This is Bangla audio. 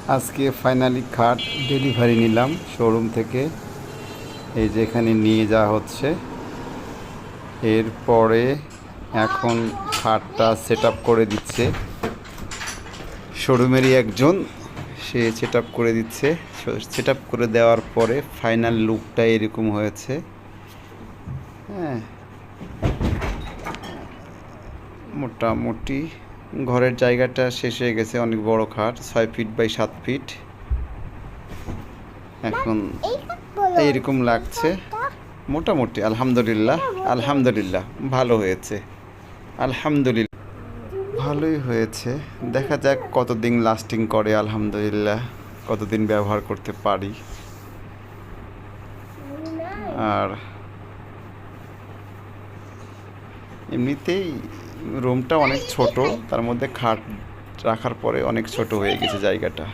আজকে ফাইনালি খাট ডেলিভারি নিলাম শোরুম থেকে। এই যে এখানে নিয়ে যাওয়া হচ্ছে। এরপরে এখন খাটটা সেট আপ করে দিচ্ছে শোরুমেরই একজন, সে সেট আপ করে দিচ্ছে। সেট আপ করে দেওয়ার পরে ফাইনাল লুকটা এরকম হয়েছে। হ্যাঁ, মোটামুটি ঘরের জায়গাটা শেষ হয়ে গেছে। অনেক বড় খাট, 6 ফিট বাই 7 ফিট। এখন এইরকম লাগছে মোটামুটি। আলহামদুলিল্লাহ, আলহামদুলিল্লাহ ভালো হয়েছে। আলহামদুলিল্লাহ ভালোই হয়েছে। দেখা যাক কতদিন লাস্টিং করে। আলহামদুলিল্লাহ কতদিন ব্যবহার করতে পারি। আর এমনিতেই রুমটা অনেক ছোট, তার মধ্যে খাট রাখার পরে অনেক ছোট হয়ে গেছে জায়গাটা।